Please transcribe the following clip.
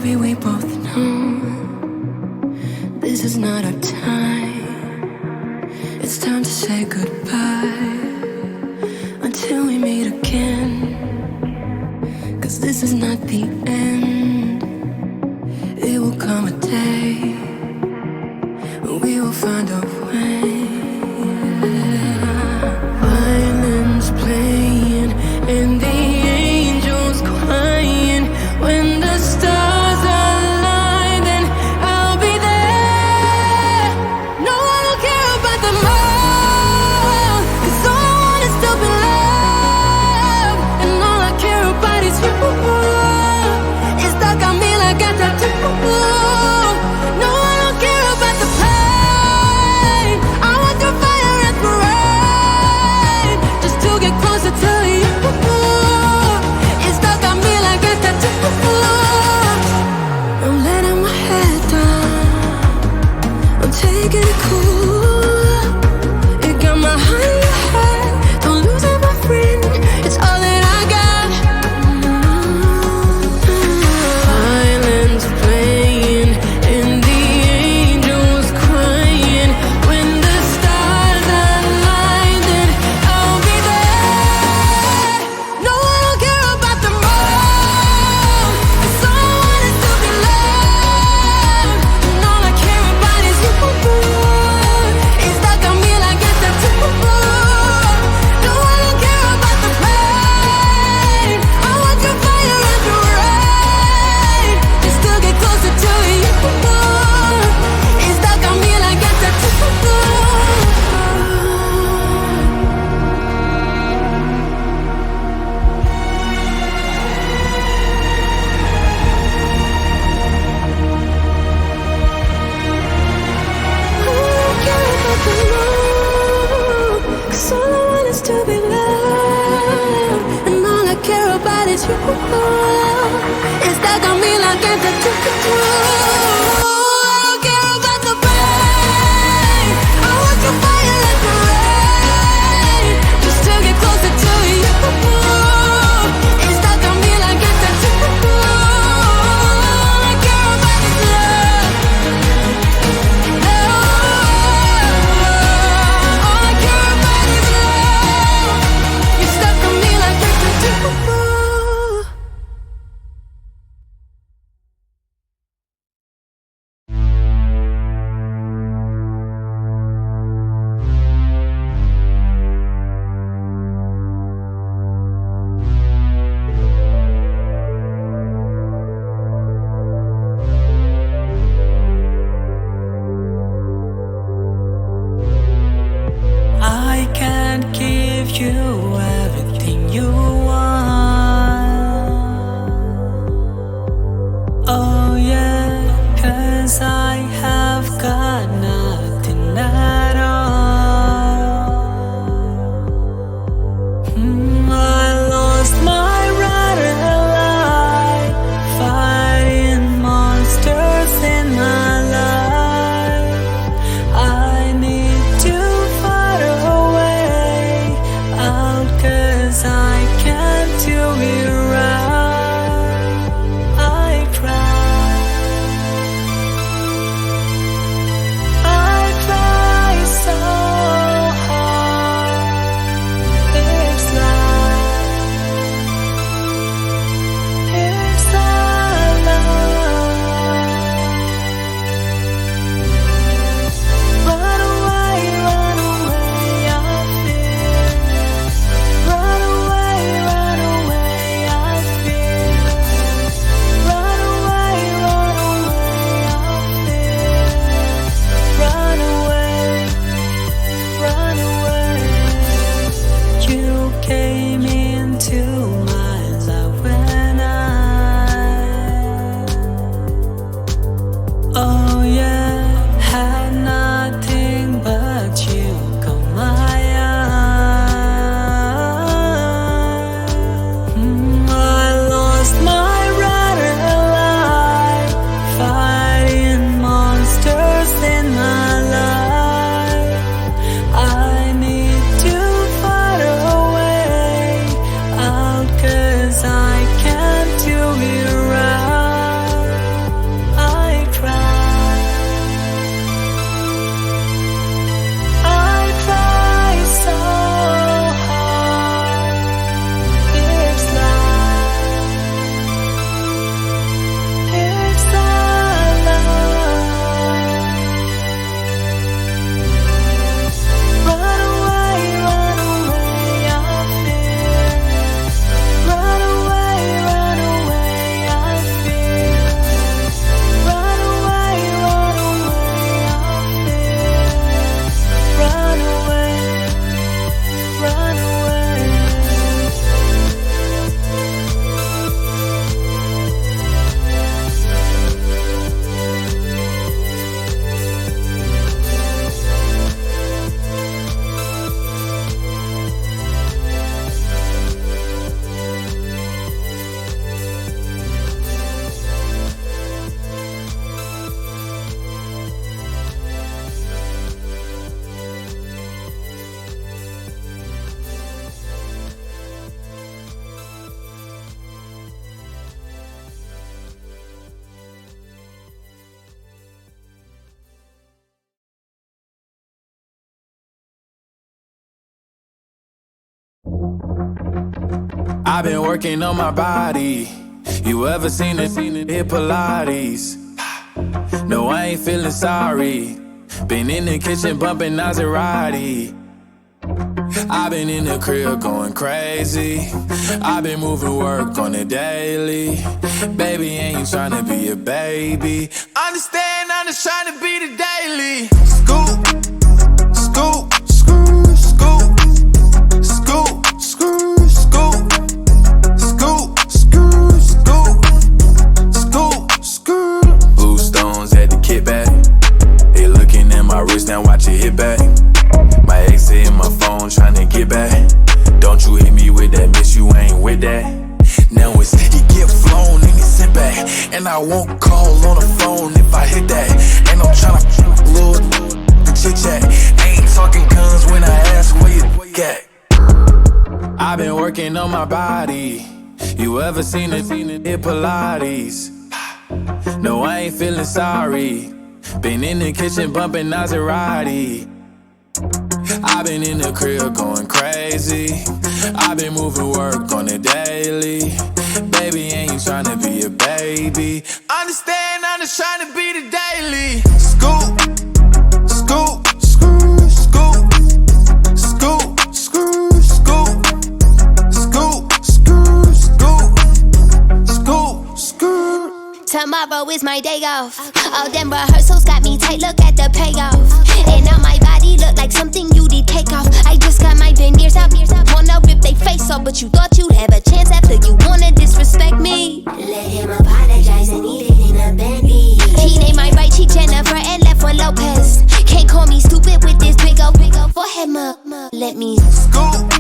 Baby, we both know this is not our time. It's time to say goodbye until we meet again. 'Cause this is not the end. It will come a day when we will find a way. Violins playing and the angels crying. When the stars align, then I'll be there. No, I don't care about the more, 'cause all I want is to be loved. And all I care about is you. It's stuck on me like a tattoo. No, I don't care about the pain. I want the fire and the rain, just to get closer to you. It's stuck on me like a tattoo. I'm letting my head down, I'm taking it cool. It got my heart in your head, don't lose it, my friend. It's all that I got. Violins playing and the angels crying. When the stars align, then I'll be there. No, I don't care about the more, 'cause all I want is to be loved. And all I care about is you. It's stuck on me like a tattoo. No, I don't care about the pain. I want your fire and your rain, just to get closer to you. It's stuck on me like a tattoo. Cause all I want is to be loved, and all I care about is you. It's stuck on me like a tattoo. I don't care about the pain. I want your fire and your rain, just to get closer to you. It's stuck on me like a tattoo. All I care about is love. All I care about is love. You're stuck on me like a tattoo. I can't give you everything you want. Oh yeah, 'cause I have got nothing at all. I lost my right life, fighting monsters in my life. I need to find a way out, 'cause I can't do it right. I try. I've been working on my body. You ever seen it hit Pilates? No, I ain't feeling sorry. Been in the kitchen bumping Maserati. I've been in the crib going crazy. I've been moving work on the daily. Baby, ain't tryna be a baby. Understand, I'm just tryna be the daily. Scoop, scoop, screw, scoop, scoop, screw, scoop, scoop, screw, scoop, scoop, screw. Blue stones at the kickback. They looking at my wrist, now watch it hit back. My ex hitting my phone, tryna get back. Don't you hit me with that, bitch, you ain't with that. Now it's he get flown and he sit back. And I won't call on the phone if I hit that. And I'm tryna little the chit chat. Ain't talking guns when I ask where you at. I've been working on my body. You ever seen it hit Pilates? No, I ain't feeling sorry. Been in the kitchen bumping Maserati. I've been in the crib going crazy. I've been moving work on the daily. Baby, ain't tryna be a baby. Understand, I'm just tryna be the daily. Scoop, scoop, screw, scoop, scoop, screw, scoop, scoop, screw, scoop, scoop, screw. Tomorrow is my day off. All them rehearsals got me tight, look at the payoff. And now my body look like something you did take off. I just got my veneers out, wanna rip they face off. But you thought you'd have a chance after you wanna disrespect me. Let him apologize and eat it in a Bentley. He named my right cheek Jennifer and left one Lopez. Can't call me stupid with this big old forehead. Let me Scoop.